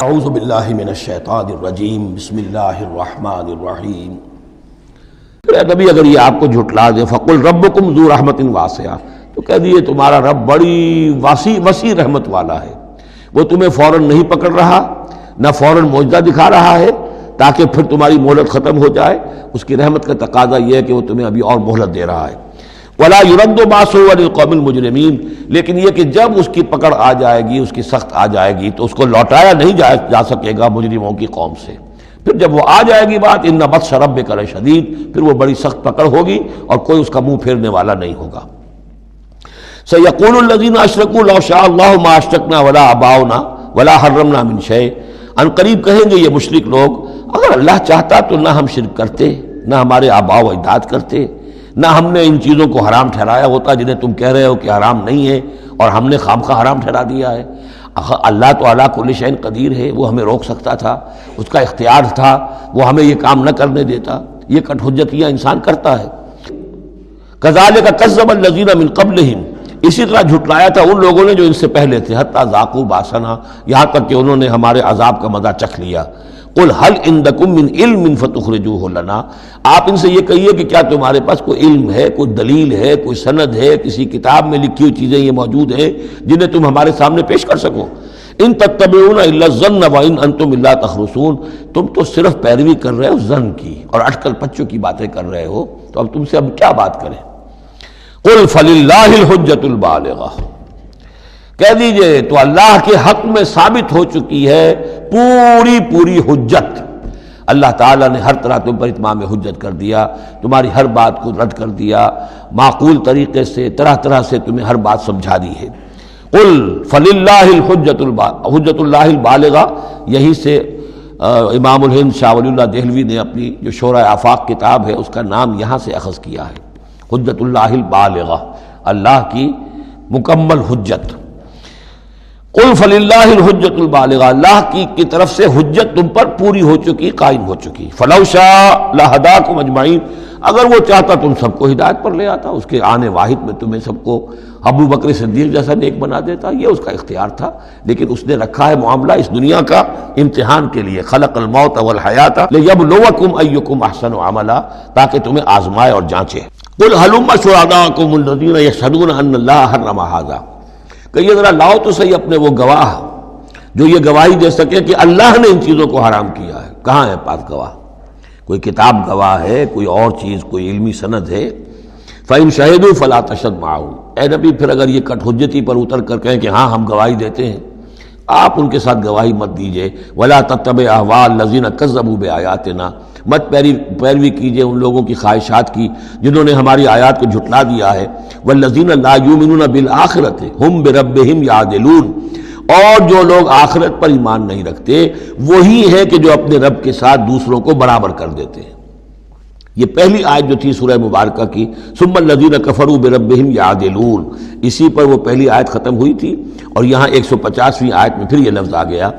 اعوذ باللہ من الشیطان الرجیم بسم اللہ الرحمن الرحیم۔ اے نبی اگر یہ آپ کو جھٹلا دے فقل ربکم ذو رحمت واسعہ، تو کہہ دیے تمہارا رب بڑی وسیع رحمت والا ہے، وہ تمہیں فوراً نہیں پکڑ رہا، نہ فوراً معجزہ دکھا رہا ہے تاکہ پھر تمہاری مہلت ختم ہو جائے۔ اس کی رحمت کا تقاضا یہ ہے کہ وہ تمہیں ابھی اور مہلت دے رہا ہے۔ ولا يرد باسو عن القوم المجرمین، لیکن یہ کہ جب اس کی پکڑ آ جائے گی، اس کی سخت آ جائے گی، تو اس کو لوٹایا نہیں جا سکے گا مجرموں کی قوم سے۔ پھر جب وہ آ جائے گی بات، ان بطش ربک لشدید، پھر وہ بڑی سخت پکڑ ہوگی اور کوئی اس کا منہ پھیرنے والا نہیں ہوگا۔ سیقول الذین اشرکوا لو شاء اللہ ما اشرکنا ولا آباؤنا ولا حرمنا من شیء، ان قریب کہیں گے یہ مشرک لوگ، اگر اللہ چاہتا تو نہ ہم شرک کرتے، نہ ہمارے آباء و اجداد کرتے، نہ ہم نے ان چیزوں کو حرام ٹھہرایا ہوتا جنہیں تم کہہ رہے ہو کہ حرام نہیں ہے اور ہم نے خامخواہ حرام ٹھہرا دیا ہے۔ اللہ تو علی کل شیء قدیر ہے، وہ ہمیں روک سکتا تھا، اس کا اختیار تھا، وہ ہمیں یہ کام نہ کرنے دیتا۔ یہ کٹ حجتیاں انسان کرتا ہے۔ کذالک کذب الذین من قبلہم، اسی طرح جھٹلایا تھا ان لوگوں نے جو ان سے پہلے تھے، حتی ذاقوا باسنا، یہاں تک کہ انہوں نے ہمارے عذاب کا مزہ چکھ لیا۔ قل هل عندکم من علم فتخرجوہ لنا، آپ ان سے یہ کہیے کہ کیا تمہارے پاس کوئی علم ہے، کوئی دلیل ہے، کوئی سند ہے، کسی کتاب میں لکھی ہوئی چیزیں یہ موجود ہیں جنہیں تم ہمارے سامنے پیش کر سکو؟ ان تتبعون الا الظن وان انتم الا تخرصون، تم تو صرف پیروی کر رہے ہو ظن کی اور اٹکل پچوں کی باتیں کر رہے ہو، تو اب تم سے اب کیا بات کریں؟ قل فللہ الحجۃ البالغہ، کہہ دیجئے تو اللہ کے حق میں ثابت ہو چکی ہے پوری حجت۔ اللہ تعالیٰ نے ہر طرح تم پر اتمام حجت کر دیا، تمہاری ہر بات کو رد کر دیا، معقول طریقے سے طرح سے تمہیں ہر بات سمجھا دی ہے۔ قل فللہ حجت اللہ البالغہ، یہی سے امام الہند شاہ ولی اللہ دہلوی نے اپنی جو شورۂ آفاق کتاب ہے اس کا نام یہاں سے اخذ کیا ہے، حجت اللہ البالغہ، اللہ کی مکمل حجت۔ قل فللہ الحجۃ البالغہ، اللہ کی طرف سے حجت تم پر پوری ہو چکی، قائم ہو چکی۔ فلو شاء لہداکم اجمعین، اگر وہ چاہتا تم سب کو ہدایت پر لے آتا، اس کے آنے واحد میں تمہیں سب کو ابو بکر صدیق جیسا نیک بنا دیتا، یہ اس کا اختیار تھا، لیکن اس نے رکھا ہے معاملہ اس دنیا کا امتحان کے لیے۔ خلق الموت والحیات لیبلوکم ایکم احسن عملا، تاکہ تمہیں آزمائے اور جانچے۔ قل ہلم شہداءکم الذین یشہدون ان اللہ حرم ھذا، کہ یہ ذرا لاؤ تو صحیح اپنے وہ گواہ جو یہ گواہی دے سکے کہ اللہ نے ان چیزوں کو حرام کیا ہے۔ کہاں ہے پاس گواہ؟ کوئی کتاب گواہ ہے، کوئی اور چیز، کوئی علمی سند ہے؟ فَإِن شَهِدُوا فَلَا تَشْهَدْ مَعَهُمْ، اے نبی پھر اگر یہ کٹ حجتی پر اتر کر کہیں کہ ہاں ہم گواہی دیتے ہیں، آپ ان کے ساتھ گواہی مت دیجئے۔ وَلَا تَتَّبِعْ أَهْوَاءَ الَّذِينَ كَذَّبُوا بِآيَاتِنَا، مت پیروی کیجئے ان لوگوں کی خواہشات کی جنہوں نے ہماری آیات کو جھٹلا دیا ہے۔ وَالَّذِينَ لَا يُؤْمِنُونَ بِالْآخِرَةِ هُمْ بِرَبِّهِمْ يَعْدِلُونَ، اور جو لوگ آخرت پر ایمان نہیں رکھتے وہی ہیں کہ جو اپنے رب کے ساتھ دوسروں کو برابر کر دیتے ہیں۔ یہ پہلی آیت جو تھی سورہ مبارکہ کی، ثم الذین کفروا بربہم یعدلون، اسی پر وہ پہلی آیت ختم ہوئی تھی، اور یہاں 150ویں آیت میں پھر یہ لفظ آ گیا۔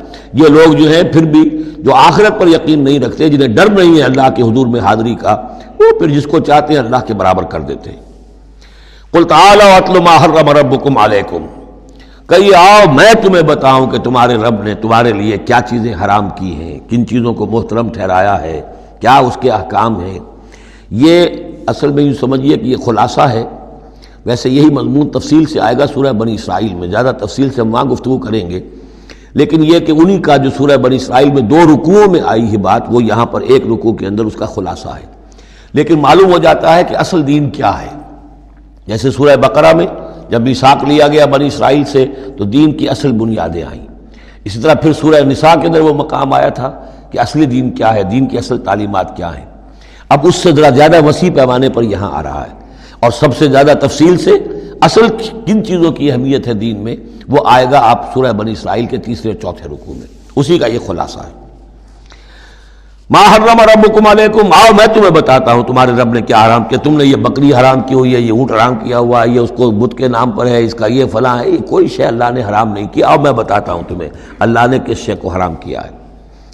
یہ لوگ جو ہیں پھر بھی جو آخرت پر یقین نہیں رکھتے، جنہیں ڈر نہیں ہے اللہ کے حضور میں حاضری کا، وہ پھر جس کو چاہتے ہیں اللہ کے برابر کر دیتے ہیں۔ قل تعالوا اتل ما حرم ربکم علیکم، کہیے آؤ میں تمہیں بتاؤں کہ تمہارے رب نے تمہارے لیے کیا چیزیں حرام کی ہیں، کن چیزوں کو محترم ٹھہرایا ہے، کیا اس کے احکام ہیں۔ یہ اصل میں یوں سمجھیے کہ یہ خلاصہ ہے، ویسے یہی مضمون تفصیل سے آئے گا سورہ بنی اسرائیل میں، زیادہ تفصیل سے ہم وہاں گفتگو کریں گے، لیکن یہ کہ انہی کا جو سورہ بنی اسرائیل میں 2 رکوعوں میں آئی ہے بات، وہ یہاں پر 1 رکوع کے اندر اس کا خلاصہ ہے۔ لیکن معلوم ہو جاتا ہے کہ اصل دین کیا ہے۔ جیسے سورہ بقرہ میں جب میثاق لیا گیا بنی اسرائیل سے تو دین کی اصل بنیادیں آئیں، اسی طرح پھر سورہ نساء کے اندر وہ مقام آیا تھا کہ اصلی دین کیا ہے، دین کی اصل تعلیمات کیا ہیں۔ اب اس سے ذرا زیادہ وسیع پیمانے پر یہاں آ رہا ہے، اور سب سے زیادہ تفصیل سے اصل کن چیزوں کی اہمیت ہے دین میں وہ آئے گا آپ سورہ بنی اسرائیل کے 3 اور 4 رکوع میں، اسی کا یہ خلاصہ ہے۔ ما حرم ربکم علیکم، آؤ میں تمہیں بتاتا ہوں تمہارے رب نے کیا حرام کیا۔ تم نے یہ بکری حرام کی ہوئی ہے، یہ اونٹ حرام کیا ہوا ہے، یہ اس کو بت کے نام پر ہے، اس کا یہ فلاں ہے، یہ کوئی شے اللہ نے حرام نہیں کیا۔ آؤ میں بتاتا ہوں تمہیں اللہ نے کس شے کو حرام کیا ہے۔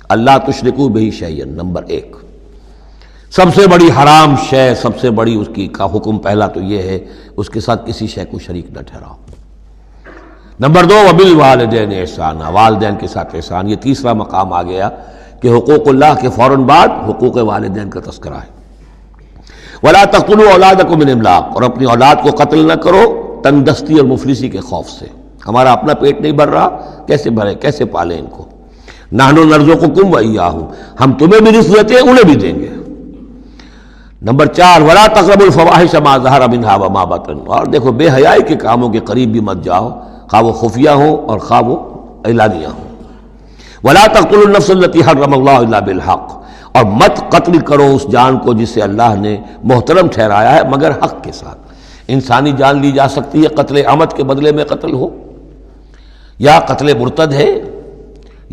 اللہ تشرکوا بہ شیئا، نمبر 1 سب سے بڑی حرام شے، سب سے بڑی اس کی کا حکم پہلا تو یہ ہے اس کے ساتھ کسی شے کو شریک نہ ٹھہراؤ۔ نمبر 2 وبالوالدین احسانا، والدین کے ساتھ احسان۔ یہ تیسرا مقام آ گیا کہ حقوق اللہ کے فوراً بعد حقوق والدین کا تذکرہ ہے۔ ولا تقتلوا اولادکم من املاق، اور اپنی اولاد کو قتل نہ کرو تنگ دستی اور مفلسی کے خوف سے۔ ہمارا اپنا پیٹ نہیں بھر رہا، کیسے بھرے، کیسے پالیں ان کو۔ نحن نرزقکم وإیاہم، ہم تمہیں بھی رزق دیتے ہیں، انہیں بھی دیں گے۔ نمبر 4 ولا تقربوا الفواحش ما ظہر منها وما بطن، اور دیکھو بے حیائی کے کاموں کے قریب بھی مت جاؤ، خواہ وہ خفیہ ہوں اور خواہ وہ اعلانیہ ہوں۔ ولا تقتلوا النفس التي حرم الله الا بالحق، اور مت قتل کرو اس جان کو جسے اللہ نے محترم ٹھہرایا ہے مگر حق کے ساتھ۔ انسانی جان لی جا سکتی ہے قتل عمد کے بدلے میں قتل ہو، یا قتل مرتد ہے،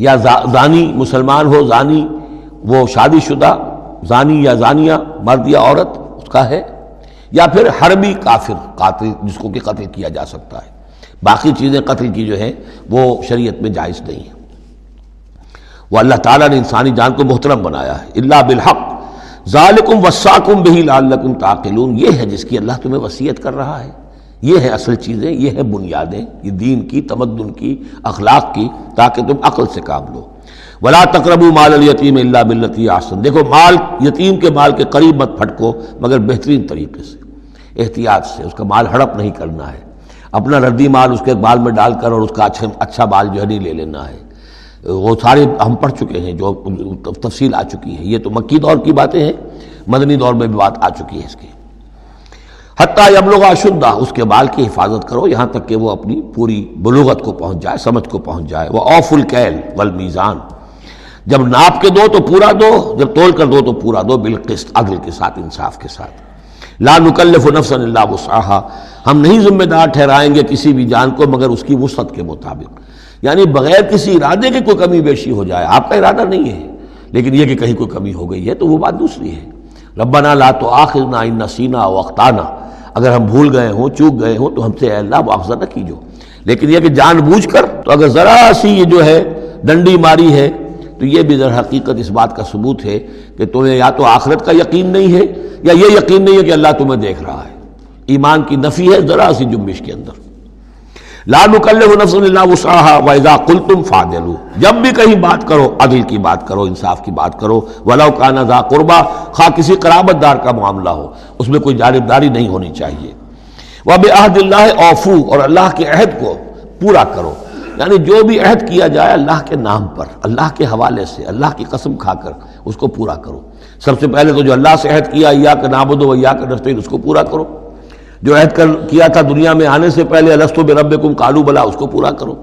یا زانی مسلمان ہو، زانی وہ شادی شدہ زانی یا زانیہ مرد یا عورت اس کا ہے، یا پھر حربی کافر قاتل جس کو کہ قتل کیا جا سکتا ہے۔ باقی چیزیں قتل کی جو ہیں وہ شریعت میں جائز نہیں ہیں۔ وہ اللہ تعالیٰ نے انسانی جان کو محترم بنایا ہے۔ الا بالحق ذالکم وصاکم بہ لعلکم تعقلون، یہ ہے جس کی اللہ تمہیں وصیت کر رہا ہے۔ یہ ہے اصل چیزیں، یہ ہے بنیادیں، یہ دین کی، تمدن کی، اخلاق کی، تاکہ تم عقل سے کام لو۔ ولا تقربوا مال الیتیم الا بالتی احسن، دیکھو مال، یتیم کے مال کے قریب مت پھٹکو مگر بہترین طریقے سے، احتیاط سے۔ اس کا مال ہڑپ نہیں کرنا ہے، اپنا ردی مال اس کے بال میں ڈال کر اور اس کا اچھا بال جو ہے نہیں لے لینا ہے۔ وہ سارے ہم پڑھ چکے ہیں، جو تفصیل آ چکی ہے۔ یہ تو مکی دور کی باتیں ہیں، مدنی دور میں بھی بات آ چکی ہے اس کی۔ حتیٰ یبلغ اشدہ، اس کے بال کی حفاظت کرو یہاں تک کہ وہ اپنی پوری بلوغت کو پہنچ جائے، سمجھ کو پہنچ جائے۔ وہ اوفوا الکیل والمیزان، جب ناپ کے دو تو پورا دو، جب تول کر دو تو پورا دو، بالقسط، عدل کے ساتھ، انصاف کے ساتھ۔ لا نکلف نفسا الا وسعها، ہم نہیں ذمہ دار ٹھہرائیں گے کسی بھی جان کو مگر اس کی وسعت کے مطابق، یعنی بغیر کسی ارادے کے کوئی کمی بیشی ہو جائے، آپ کا ارادہ نہیں ہے لیکن یہ کہ کہیں کوئی کمی ہو گئی ہے تو وہ بات دوسری ہے۔ ربنا لا تؤاخذنا ان نسینا او اخطانا، اگر ہم بھول گئے ہوں، چوک گئے ہوں تو ہم سے اے اللہ مؤاخذہ نہ کیجو، لیکن یہ کہ جان بوجھ کر، تو اگر ذرا سی یہ جو ہے ڈنڈی ماری ہے تو یہ بھی در حقیقت اس بات کا ثبوت ہے کہ تمہیں یا تو آخرت کا یقین نہیں ہے یا یہ یقین نہیں ہے کہ اللہ تمہیں دیکھ رہا ہے۔ ایمان کی نفی ہے ذرا سی جنبش کے اندر۔ لا نکلف نفسا الا وسعها واذا قلتم فاعدلوا، جب بھی کہیں بات کرو عدل کی بات کرو، انصاف کی بات کرو۔ ولو کان ذا قربا، خواہ کسی قرابت دار کا معاملہ ہو، اس میں کوئی جانبداری نہیں ہونی چاہیے۔ وبعہد اللہ اوفوا، اور اللہ کے عہد کو پورا کرو، یعنی جو بھی عہد کیا جائے اللہ کے نام پر، اللہ کے حوالے سے، اللہ کی قسم کھا کر اس کو پورا کرو۔ سب سے پہلے تو جو اللہ سے عہد کیا ایاک نعبد و ایاک نستعین، اس کو پورا کرو۔ جو عہد کیا تھا دنیا میں آنے سے پہلے الستو بربکم قالوا بلا، اس کو پورا کرو۔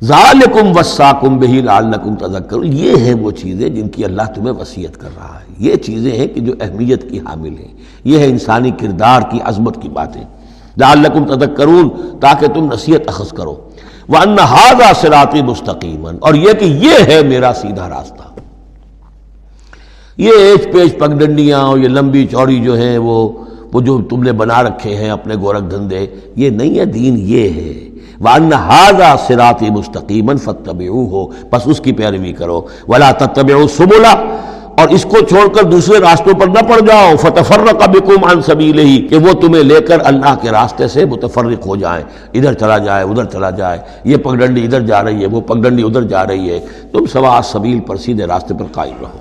ذالکم وصاکم بہ لعلکم تذکرون، یہ ہیں وہ چیزیں جن کی اللہ تمہیں وصیت کر رہا ہے۔ یہ چیزیں ہیں کہ جو اہمیت کی حامل ہیں، یہ ہے انسانی کردار کی عظمت کی باتیں۔ لعلکم تذکرون، تاکہ تم نصیحت اخذ کرو۔ وَأَنَّ هَذَا صِرَاطِي مُسْتَقِيمًا، اور یہ کہ یہ ہے میرا سیدھا راستہ۔ یہ ایچ پیچ پگڈنڈیاں اور یہ لمبی چوڑی جو ہیں وہ جو تم نے بنا رکھے ہیں اپنے گورکھ دھندے، یہ نہیں ہے دین، یہ ہے۔ وَأَنَّ هَذَا صِرَاطِي مُسْتَقِيمًا فَاتَّبِعُوهُ، بس اس کی پیروی کرو۔ وَلَا تَتَّبِعُوا السُّبُلَ، اور اس کو چھوڑ کر دوسرے راستوں پر نہ پڑ جاؤ۔ فَتَفَرَّقَ بِكُمْ عَنْ سَبِيلِهِ، کہ وہ تمہیں لے کر اللہ کے راستے سے متفرق ہو جائیں، ادھر چلا جائے ادھر چلا جائے، یہ پگڈنڈی ادھر جا رہی ہے، وہ پگڈنڈی ادھر جا رہی ہے، تم سواء السبیل پر سیدھے راستے پر قائم رہو۔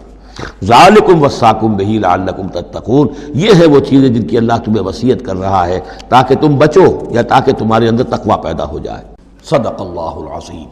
ذالکم وصاکم بہ لعلکم تتقون، یہ ہے وہ چیزیں جن کی اللہ تمہیں وصیت کر رہا ہے تاکہ تم بچو، یا تاکہ تمہارے اندر تقوی پیدا ہو جائے۔ صدق اللہ العظیم۔